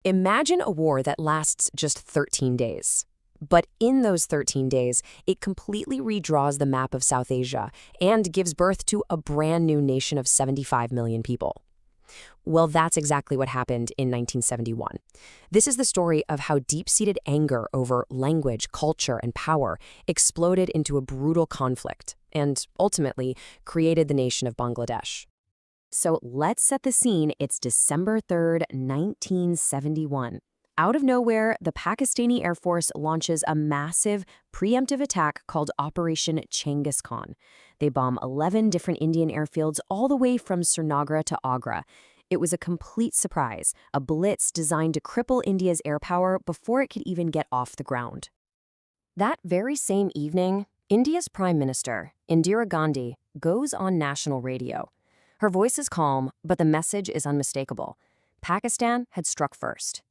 Imagine a war that lasts just 13 days. But in those 13 days, it completely redraws the map of South Asia and gives birth to a brand new nation of 75 million people. Well, that's exactly what happened in 1971. This is the story of how deep-seated anger over language, culture, and power exploded into a brutal conflict and ultimately created the nation of Bangladesh. So let's set the scene. It's December 3rd, 1971. Out of nowhere, the Pakistani Air Force launches a massive preemptive attack called Operation Genghis Khan. They bomb 11 different Indian airfields all the way from Srinagar to Agra. It was a complete surprise, a blitz designed to cripple India's air power before it could even get off the ground. That very same evening, India's Prime Minister, Indira Gandhi, goes on national radio. Her voice is calm, but the message is unmistakable. Pakistan had struck first.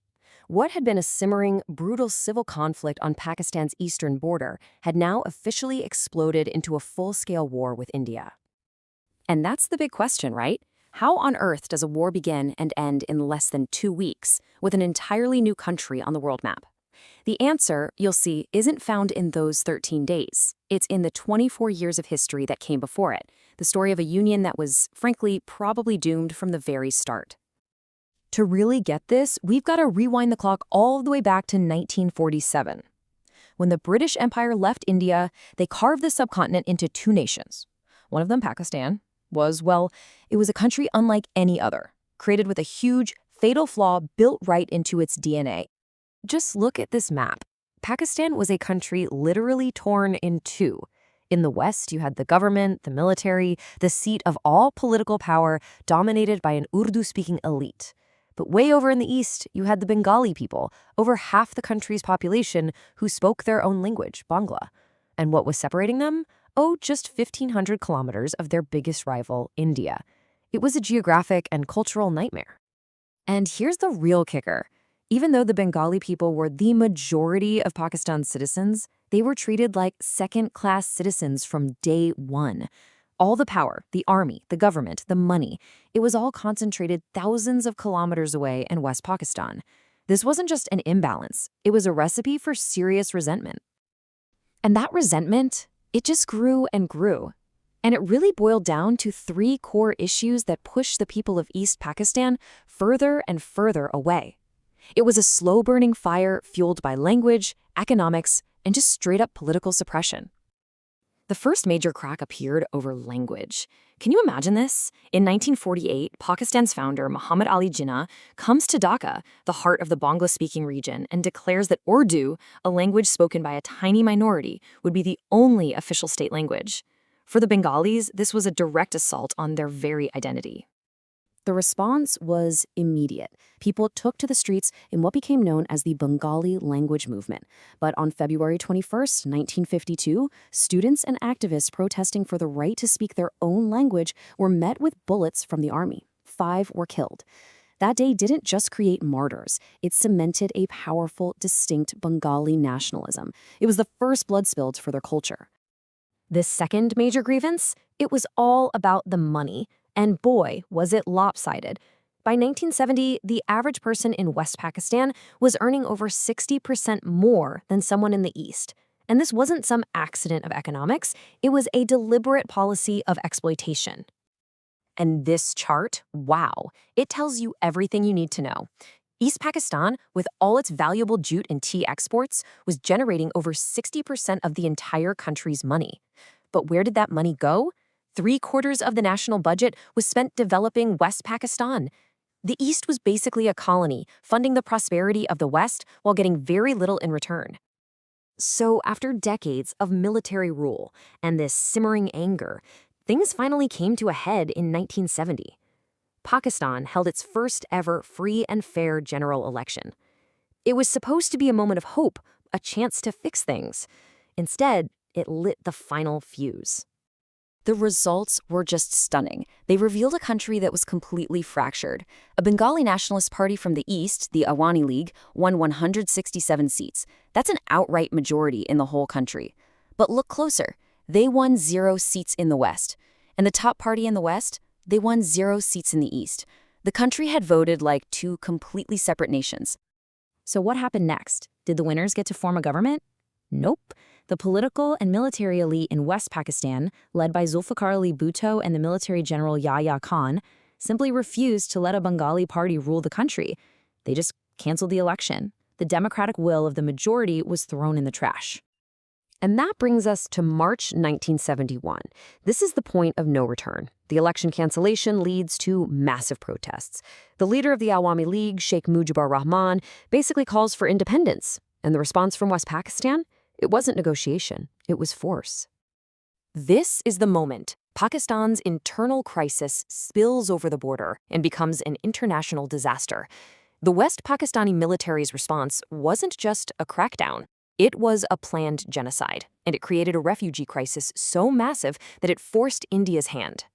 What had been a simmering, brutal civil conflict on Pakistan's eastern border had now officially exploded into a full-scale war with India. And that's the big question, right? How on earth does a war begin and end in less than 2 weeks with an entirely new country on the world map? The answer, you'll see, isn't found in those 13 days. It's in the 24 years of history that came before it, the story of a union that was, frankly, probably doomed from the very start. To really get this, we've got to rewind the clock all the way back to 1947. When the British Empire left India, they carved the subcontinent into 2 nations. One of them, Pakistan, it was a country unlike any other, created with a huge, fatal flaw built right into its DNA. Just look at this map. Pakistan was a country literally torn in 2. In the West, you had the government, the military, the seat of all political power dominated by an Urdu-speaking elite. But way over in the East, you had the Bengali people, over half the country's population, who spoke their own language, Bangla. And what was separating them? Oh, just 1,500 kilometers of their biggest rival, India. It was a geographic and cultural nightmare. And here's the real kicker. Even though the Bengali people were the majority of Pakistan's citizens, they were treated like second-class citizens from day one. All the power, the army, the government, the money, it was all concentrated thousands of kilometers away in West Pakistan. This wasn't just an imbalance, it was a recipe for serious resentment. And that resentment, it just grew and grew. And it really boiled down to 3 core issues that pushed the people of East Pakistan further and further away. It was a slow-burning fire fueled by language, economics, and just straight-up political suppression. The first major crack appeared over language. Can you imagine this? In 1948, Pakistan's founder, Muhammad Ali Jinnah, comes to Dhaka, the heart of the Bangla-speaking region, and declares that Urdu, a language spoken by a tiny minority, would be the only official state language. For the Bengalis, this was a direct assault on their very identity. The response was immediate. People took to the streets in what became known as the Bengali Language Movement. But on February 21st, 1952, students and activists protesting for the right to speak their own language were met with bullets from the army. 5 were killed. That day didn't just create martyrs. It cemented a powerful, distinct Bengali nationalism. It was the first blood spilled for their culture. The second major grievance? It was all about the money. And boy, was it lopsided. By 1970, the average person in West Pakistan was earning over 60% more than someone in the East. And this wasn't some accident of economics, it was a deliberate policy of exploitation. And this chart, wow, it tells you everything you need to know. East Pakistan, with all its valuable jute and tea exports, was generating over 60% of the entire country's money. But where did that money go? 3/4 of the national budget was spent developing West Pakistan. The East was basically a colony, funding the prosperity of the West while getting very little in return. So after decades of military rule and this simmering anger, things finally came to a head in 1970. Pakistan held its first ever free and fair general election. It was supposed to be a moment of hope, a chance to fix things. Instead, it lit the final fuse. The results were just stunning. They revealed a country that was completely fractured. A Bengali nationalist party from the east, the Awani League, won 167 seats. That's an outright majority in the whole country. But look closer. They won 0 seats in the west. And the top party in the west, they won 0 seats in the east. The country had voted like two completely separate nations. So what happened next? Did the winners get to form a government? Nope. The political and military elite in West Pakistan, led by Zulfikar Ali Bhutto and the military general Yahya Khan, simply refused to let a Bengali party rule the country. They just canceled the election. The democratic will of the majority was thrown in the trash. And that brings us to March 1971. This is the point of no return. The election cancellation leads to massive protests. The leader of the Awami League, Sheikh Mujibur Rahman, basically calls for independence. And the response from West Pakistan? It wasn't negotiation, it was force. This is the moment Pakistan's internal crisis spills over the border and becomes an international disaster. The West Pakistani military's response wasn't just a crackdown. It was a planned genocide, and it created a refugee crisis so massive that it forced India's hand.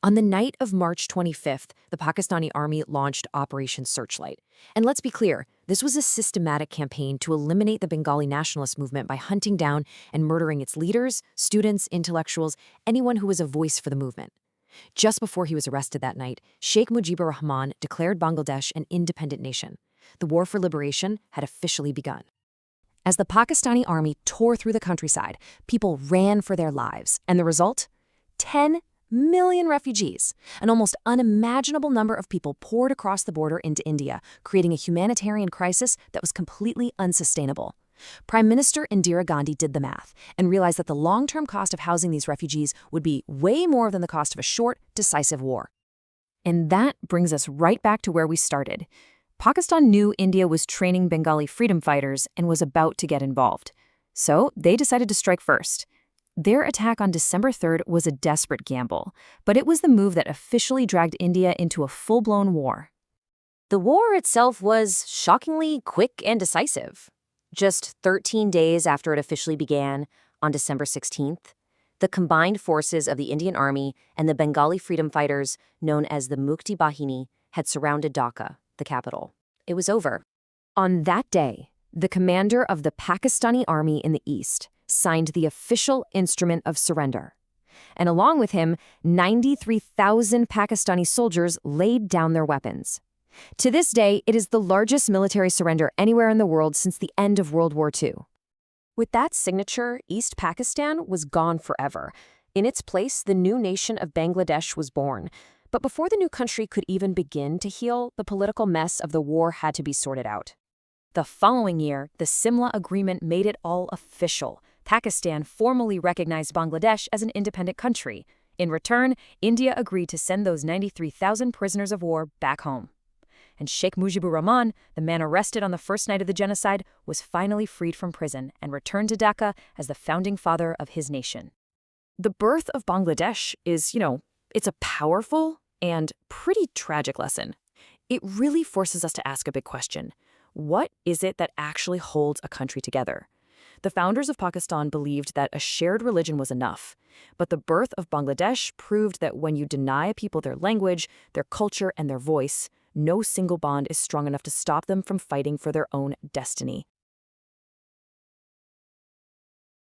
On the night of March 25th, the Pakistani army launched Operation Searchlight. And let's be clear, this was a systematic campaign to eliminate the Bengali nationalist movement by hunting down and murdering its leaders, students, intellectuals, anyone who was a voice for the movement. Just before he was arrested that night, Sheikh Mujibur Rahman declared Bangladesh an independent nation. The war for liberation had officially begun. As the Pakistani army tore through the countryside, people ran for their lives, and the result? 10 million refugees. An almost unimaginable number of people poured across the border into India, creating a humanitarian crisis that was completely unsustainable. Prime Minister Indira Gandhi did the math and realized that the long-term cost of housing these refugees would be way more than the cost of a short, decisive war. And that brings us right back to where we started. Pakistan knew India was training Bengali freedom fighters and was about to get involved. So they decided to strike first. Their attack on December 3rd was a desperate gamble, but it was the move that officially dragged India into a full-blown war. The war itself was shockingly quick and decisive. Just 13 days after it officially began, on December 16th, the combined forces of the Indian Army and the Bengali freedom fighters, known as the Mukti Bahini, had surrounded Dhaka, the capital. It was over. On that day, the commander of the Pakistani army in the east signed the official instrument of surrender. And along with him, 93,000 Pakistani soldiers laid down their weapons. To this day, it is the largest military surrender anywhere in the world since the end of World War II. With that signature, East Pakistan was gone forever. In its place, the new nation of Bangladesh was born. But before the new country could even begin to heal, the political mess of the war had to be sorted out. The following year, the Simla Agreement made it all official. Pakistan formally recognized Bangladesh as an independent country. In return, India agreed to send those 93,000 prisoners of war back home. And Sheikh Mujibur Rahman, the man arrested on the first night of the genocide, was finally freed from prison and returned to Dhaka as the founding father of his nation. The birth of Bangladesh is, it's a powerful and pretty tragic lesson. It really forces us to ask a big question. What is it that actually holds a country together? The founders of Pakistan believed that a shared religion was enough, but the birth of Bangladesh proved that when you deny a people their language, their culture, and their voice, no single bond is strong enough to stop them from fighting for their own destiny.